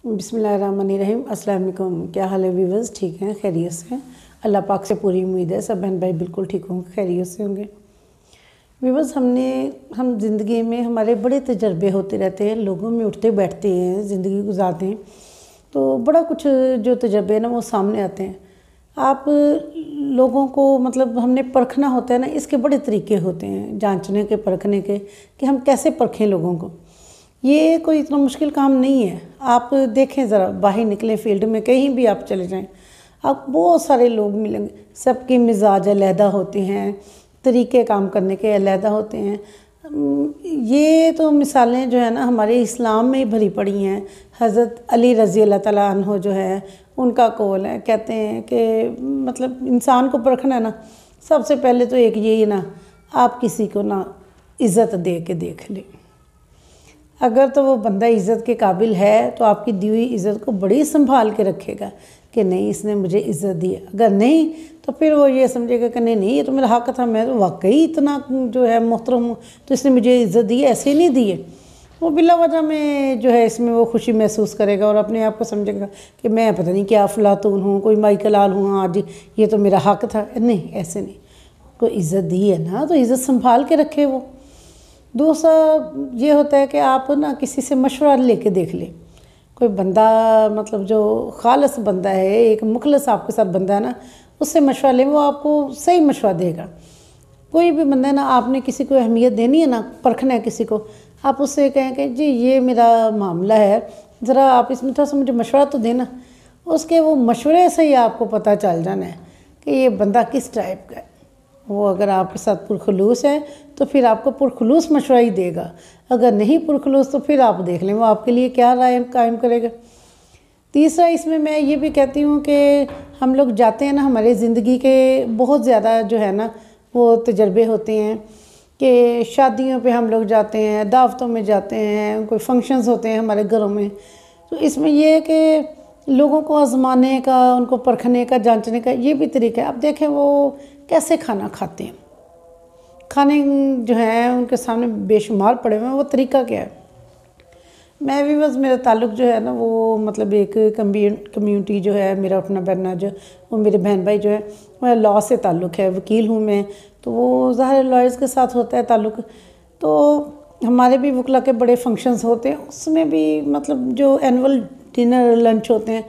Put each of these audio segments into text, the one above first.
बिस्मिल्लाहिर्रहमानिर्रहीम। अस्सलाम वालेकुम। क्या हाल है व्यूवर्स? ठीक हैं, खैरियत से हैं? अल्लाह पाक से पूरी उम्मीद है सब बहन भाई बिल्कुल ठीक होंगे, खैरियत से होंगे। व्यूवर्स, हम ज़िंदगी में हमारे बड़े तजर्बे होते रहते हैं, लोगों में उठते बैठते हैं, ज़िंदगी गुजारते हैं, तो बड़ा कुछ जो तजर्बे हैं ना वो सामने आते हैं। आप लोगों को मतलब हमने परखना होता है ना, इसके बड़े तरीके होते हैं जांचने के, परखने के, कि हम कैसे परखें लोगों को। ये कोई इतना मुश्किल काम नहीं है। आप देखें ज़रा, बाहर निकलें फील्ड में, कहीं भी आप चले जाएं, आप बहुत सारे लोग मिलेंगे, सबके मिजाज अलहदा होते हैं, तरीके काम करने के अलहदा होते हैं। ये तो मिसालें जो है ना हमारे इस्लाम में ही भरी पड़ी हैं। हज़रत अली रज़ी अल्लाह तआला अन्हो जो है उनका कौल है, कहते हैं कि मतलब इंसान को परखना है ना, सबसे पहले तो एक यही ना, आप किसी को ना इज़्ज़त दे के देख लें। अगर तो वो बंदा इज़्ज़त के काबिल है तो आपकी दी हुई इज़्ज़त को बड़ी संभाल के रखेगा कि नहीं, इसने मुझे इज़्ज़त दी है। अगर नहीं तो फिर वो ये समझेगा कि नहीं नहीं, ये तो मेरा हक़ था, मैं तो वाकई इतना जो है मोहतरम हूँ, तो इसने मुझे इज़्ज़त दी है, ऐसे ही नहीं दी है। वो बिला वजह में जो है इसमें वो खुशी महसूस करेगा और अपने आप को समझेगा कि मैं पता नहीं क्या अफलातून हूँ, कोई माइकल आल हूँ, आज ये तो मेरा हक़ था। नहीं, ऐसे नहीं, कोई इज़्ज़त दी है ना तो इज़्ज़त संभाल के रखे वो। दूसरा ये होता है कि आप ना किसी से मशवरा लेके देख लें। कोई बंदा मतलब जो खालस बंदा है, एक मुखलस आपके साथ बंदा है ना, उससे मशवरा लें, वो आपको सही मशवरा देगा। कोई भी बंदा है ना, आपने किसी को अहमियत देनी है ना, परखना है किसी को, आप उससे कहें कि जी ये मेरा मामला है, ज़रा आप इसमें थोड़ा सा मुझे मशवरा तो देना। उसके वो मशवरे से ही आपको पता चल जाना है कि ये बंदा किस टाइप का है। वो अगर आपके साथ पुरखलूस है तो फिर आपको पुरखलूस मशवरा ही देगा, अगर नहीं पुरखलूस तो फिर आप देख लें वो आपके लिए क्या राय कायम करेगा। तीसरा इसमें मैं ये भी कहती हूँ कि हम लोग जाते हैं ना, हमारे ज़िंदगी के बहुत ज़्यादा जो है ना वो तजर्बे होते हैं कि शादियों पे हम लोग जाते हैं, दावतों में जाते हैं, कोई फंक्शंस होते हैं हमारे घरों में। तो इसमें यह है कि लोगों को आजमाने का, उनको परखने का, जांचने का ये भी तरीका है। अब देखें वो कैसे खाना खाते हैं, खाने जो हैं उनके सामने बेशुमार पड़े हुए हैं, वो तरीका क्या है। मैं भी बस, मेरा ताल्लुक़ जो है ना वो मतलब एक कम्यूनिटी जो है, मेरा अपना बहना जो, वो मेरे बहन भाई जो है, मेरा लॉ से ताल्लुक़ है, वकील हूँ मैं, तो वो ज़ाहिर लॉयर्स के साथ होता है ताल्लुक़। तो हमारे भी वकला के बड़े फंक्शंस होते हैं, उसमें भी मतलब जो एनुअल डिनर लंच होते हैं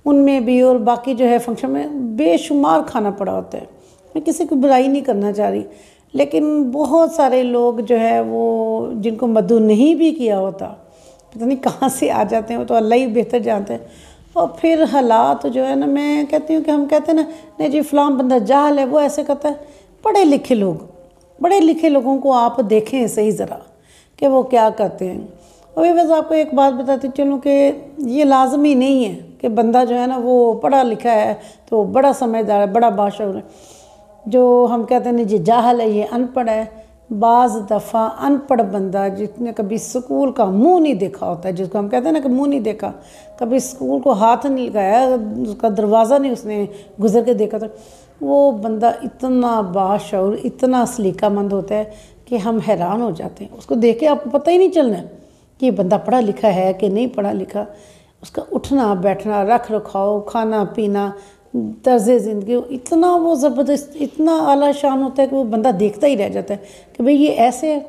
उनमें भी, और बाकी जो है फंक्शन में बेशुमार खाना पड़ा होता है। मैं किसी को बुराई नहीं करना चाह रही, लेकिन बहुत सारे लोग जो है वो जिनको मद्दू नहीं भी किया होता, पता नहीं कहाँ से आ जाते हैं, वो तो अल्लाह ही बेहतर जानते हैं। और फिर हालात जो है ना, मैं कहती हूँ कि हम कहते हैं ना, नहीं जी फ़लाँ बंदा जाहल है, वो ऐसे कहता है। पढ़े लिखे लोग, बड़े लिखे लोगों को आप देखें सही ज़रा कि वो क्या करते हैं। और बस आपको एक बात बताती चलूँ कि ये लाजमी नहीं है कि बंदा जो है ना वो पढ़ा लिखा है तो बड़ा समझदार है, बड़ा बाशऊर है। जो हम कहते हैं नहीं जी जाहल है, ये अनपढ़ है। बाज़ दफ़ा अनपढ़ बंदा जिसने कभी स्कूल का मुंह नहीं देखा होता है, जिसको हम कहते हैं ना कि मुंह नहीं देखा, कभी स्कूल को हाथ नहीं लगाया, उसका दरवाज़ा नहीं उसने गुजर के देखा, था वो बंदा इतना बाशऊर, इतना सलीकामंद होता है कि हम हैरान हो जाते हैं। उसको देख के आपको पता ही नहीं चलना कि ये बंदा पढ़ा लिखा है कि नहीं पढ़ा लिखा। उसका उठना बैठना, रख रखाव, खाना पीना, तर्ज़ ज़िंदगी इतना वो ज़बरदस्त, इतना आला शान होता है कि वो बंदा देखता ही रह जाता है कि भाई ये ऐसे है।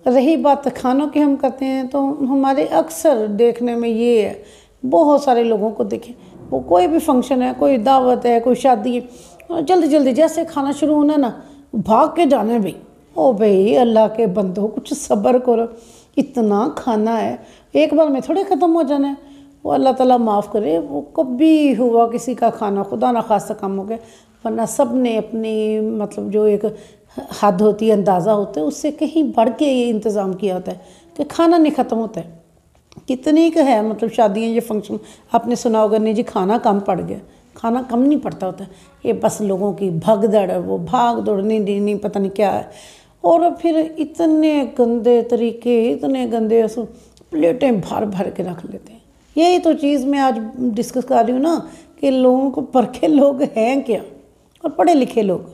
रही बात खानों की हम करते हैं तो हमारे अक्सर देखने में ये है, बहुत सारे लोगों को देखें, वो कोई भी फंक्शन है, कोई दावत है, कोई शादी है, जल्दी जल्दी जैसे खाना शुरू होना ना भाग के जाना है। भाई ओ भाई अल्लाह के बंदो कुछ सब्र करो, इतना खाना है, एक बार में थोड़े ख़त्म हो जाना है। वो अल्लाह ताला माफ़ करे, वो कभी हुआ किसी का खाना खुदा ना खास्ता कम हो गया, वरना सब ने अपनी मतलब जो एक हद होती है, अंदाज़ा होता है, उससे कहीं बढ़ के ये इंतज़ाम किया होता है कि खाना नहीं ख़त्म होता है। कितनी का है मतलब शादियाँ, ये फंक्शन आपने सुना होगा, नहीं जी खाना कम पड़ गया, खाना कम नहीं पड़ता होता, ये बस लोगों की भगदड़ है, वो भाग दौड़ नहीं पता नहीं क्या है। और फिर इतने गंदे तरीके, इतने गंदे प्लेटें भर भर के रख लेते हैं। यही तो चीज़ मैं आज डिस्कस कर रही हूँ ना कि लोगों को परखे लोग हैं क्या, और पढ़े लिखे लोग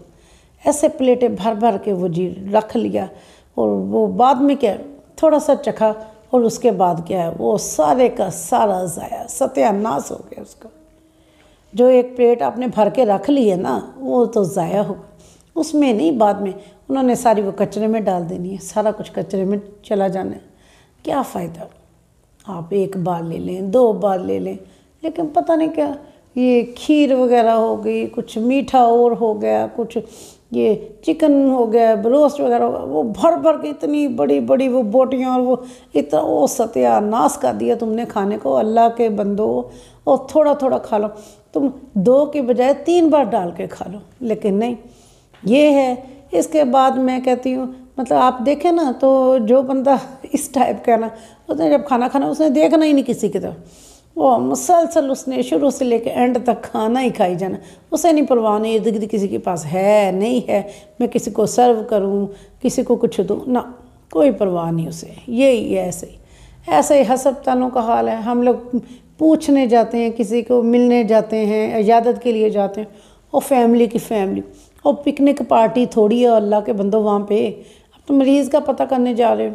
ऐसे प्लेटें भर भर के वो जी रख लिया, और वो बाद में क्या थोड़ा सा चखा اور اس کے بعد کیا ہے وہ سارے کا سارا ضائع ستیہ ناس ہو گیا اس کا۔ جو ایک پلیٹ آپ نے بھر کے رکھ لی ہے نا وہ تو ضائع ہوگا، اس میں نہیں بعد میں انہوں نے ساری وہ کچرے میں ڈال دینی ہے، سارا کچھ کچرے میں چلا جانا ہے، کیا فائدہ؟ آپ ایک بار لے لیں 2 بار لے لیں، لیکن پتہ نہیں کیا یہ کھیر وغیرہ ہو گئی، کچھ میٹھا اور ہو گیا، کچھ یہ چکن ہو گیا، بروسٹ وغیرہ ہو گیا، وہ بھر بھر کے اتنی بڑی بڑی وہ بوٹیاں اور وہ اتنا وہ ستیہ ناس کر دیا تم نے کھانے کو۔ اللہ کے بندو، اور تھوڑا تھوڑا کھا لو، تم 2 کی بجائے 3 بار ڈال کے کھا لو، لیکن نہیں، یہ ہے۔ اس کے بعد میں کہتی ہوں مطلب آپ دیکھیں نا تو جو بندہ اس ٹائپ کا نا اس نے جب کھانا اس نے دیکھنا ہی نہیں کسی کی طرف، وہ مسلسل اس نے شروع سے لے کے اینڈ تک کھانا ہی کھائی جانا، اسے نہیں پرواہ نہیں ارد گرد کسی کے پاس ہے نہیں ہے، میں کسی کو سرو کروں کسی کو کچھ دوں، نہ کوئی پرواہ نہیں اسے، یہی ہے ایسے ہی ہسپتالوں کا حال ہے۔ ہم لوگ پوچھنے جاتے ہیں، کسی کو ملنے جاتے ہیں، عیادت کے لیے جاتے ہیں، اور فیملی کی فیملی، اور پکنک پارٹی تھوڑی ہے اللہ کے بندوں وہاں پہ، اب تو مریض کا پتہ کرنے جا رہے ہو،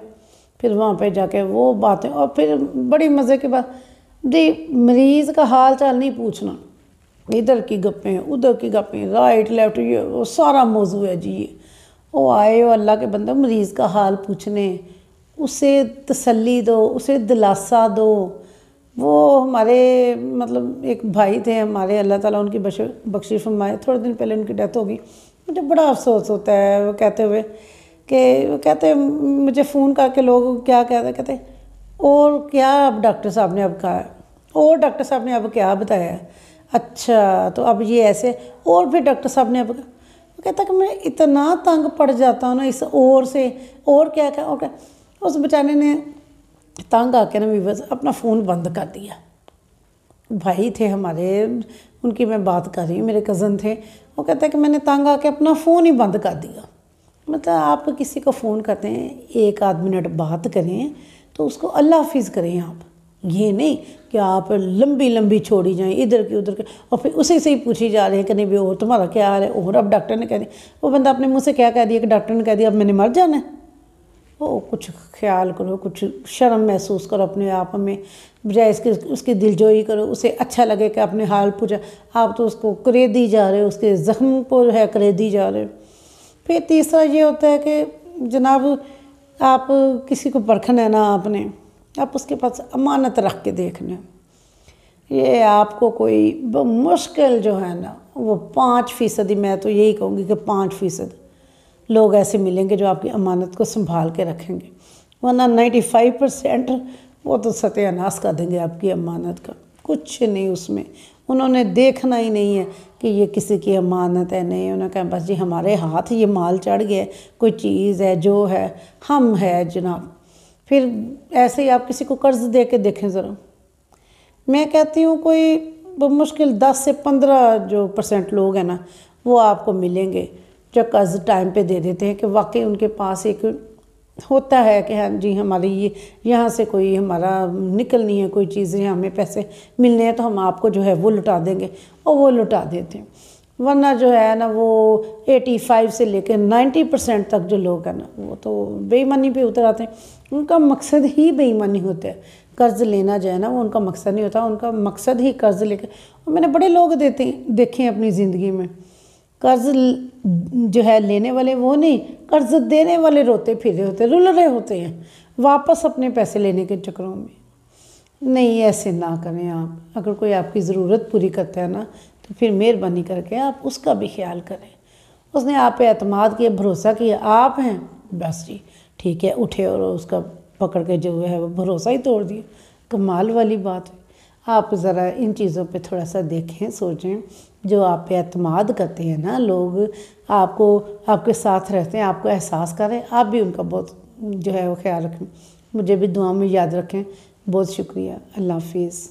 پھر وہاں پہ جا کے وہ باتیں، اور پھر بڑی مزے کے بعد جی مریض کا حال چال نہیں پوچھنا، ادھر کی گپیں ادھر کی گپیں، رائٹ لیفٹ، یہ وہ سارا موضوع ہے جی یہ۔ وہ آئے ہو اللہ کے بندہ مریض کا حال پوچھنے، اسے تسلی دو، اسے دلاسا دو۔ وہ ہمارے مطلب ایک بھائی تھے ہمارے، اللہ تعالیٰ ان کی بخشش فرمائے، تھوڑے دن پہلے ان کی ڈیتھ ہو گئی، مجھے بڑا افسوس ہوتا ہے وہ کہتے ہوئے کہ کہتے مجھے فون کر کے لوگ کیا کہتے اور کیا اب ڈاکٹر صاحب نے اب کہا ہے، اور ڈاکٹر صاحب نے اب کیا بتایا ہے، اچھا تو اب یہ ایسے، اور پھر ڈاکٹر صاحب نے اب کہا، وہ کہتا کہ میں اتنا تنگ پڑ جاتا ہوں نا اس اور سے، اور کیا اور کیا۔ اس بیچارے نے تنگ آ کے نا ویورز اپنا فون بند کر دیا۔ بھائی تھے ہمارے، ان کی میں بات کر رہی ہوں، میرے کزن تھے، وہ کہتا ہے کہ میں نے تنگ آ کے اپنا فون ہی بند کر دیا۔ مطلب آپ کسی کو فون کرتے ہیں 1 آدھ منٹ بات کریں تو اس کو اللہ حافظ کریں آپ، یہ نہیں کہ آپ لمبی لمبی چھوڑی جائیں ادھر کی ادھر کے، اور پھر اسی سے ہی پوچھی جا رہے ہیں کہ نہیں بھی اور تمہارا کیا حال ہے، اور اب ڈاکٹر نے کہہ دیا، وہ بندہ اپنے منہ سے کیا کہہ دیا کہ ڈاکٹر نے کہہ دیا اب میں نے مر جانا ہے۔ وہ کچھ خیال کرو، کچھ شرم محسوس کرو اپنے آپ میں، بجائے اس کی دلجوئی کرو، اسے اچھا لگے کہ اپنے حال پوچھا، آپ تو اس کو کریدی جا رہے ہو، اس کے زخم کو جو ہے کریدی جا رہے ہو۔ پھر تیسرا یہ ہوتا ہے کہ جناب آپ کسی کو پرکھنا ہے نا، آپ نے آپ اس کے پاس امانت رکھ کے دیکھنا، یہ آپ کو کوئی مشکل جو ہے نا وہ 5%، میں تو یہی کہوں گی کہ 5% لوگ ایسے ملیں گے جو آپ کی امانت کو سنبھال کے رکھیں گے، ورنہ 95% وہ تو ستیہ ناس کر دیں گے آپ کی امانت کا، کچھ نہیں اس میں، انہوں نے دیکھنا ہی نہیں ہے کہ یہ کسی کی امانت ہے، نہیں، انہوں نے کہا بس جی ہمارے ہاتھ یہ مال چڑھ گیا ہے، کوئی چیز ہے جو ہے ہم ہے جناب۔ پھر ایسے ہی آپ کسی کو قرض دے کے دیکھیں ذرا، میں کہتی ہوں کوئی بمشکل 10 سے 15% لوگ ہیں نا وہ آپ کو ملیں گے جو قرض ٹائم پہ دے دیتے ہیں، کہ واقعی ان کے پاس ایک ہوتا ہے کہ ہاں جی ہماری یہاں سے کوئی ہمارا نکلنی ہے کوئی چیزیں، ہمیں پیسے ملنے ہیں تو ہم آپ کو جو ہے وہ لٹا دیں گے، اور وہ لٹا دیتے ہیں۔ ورنہ جو ہے نا وہ 85 سے لے کے 90% تک جو لوگ ہیں نا وہ تو بے ایمانی پہ اتر آتے ہیں، ان کا مقصد ہی بے ایمانی ہوتا ہے، قرض لینا جو ہے نا وہ ان کا مقصد نہیں ہوتا، ان کا مقصد ہی قرض لے کے، اور میں نے بڑے لوگ دیکھے ہیں اپنی زندگی میں، قرض جو ہے لینے والے وہ نہیں، قرض دینے والے روتے پھرے ہوتے، رل رہے ہوتے ہیں واپس اپنے پیسے لینے کے چکروں میں۔ نہیں ایسے نہ کریں آپ، اگر کوئی آپ کی ضرورت پوری کرتا ہے نا تو پھر مہربانی کر کے آپ اس کا بھی خیال کریں، اس نے آپ پہ اعتماد کیا، بھروسہ کیا، آپ ہیں بس جی ٹھیک ہے، اٹھے اور اس کا پکڑ کے جو ہے وہ بھروسہ ہی توڑ دیا، کمال والی بات ہے۔ آپ ذرا ان چیزوں پہ تھوڑا سا دیکھیں، سوچیں، جو آپ پہ اعتماد کرتے ہیں نا لوگ، آپ کے ساتھ رہتے ہیں، آپ کو احساس کریں، آپ بھی ان کا بہت جو ہے وہ خیال رکھیں، مجھے بھی دعا میں یاد رکھیں۔ بہت شکریہ، اللہ حافظ۔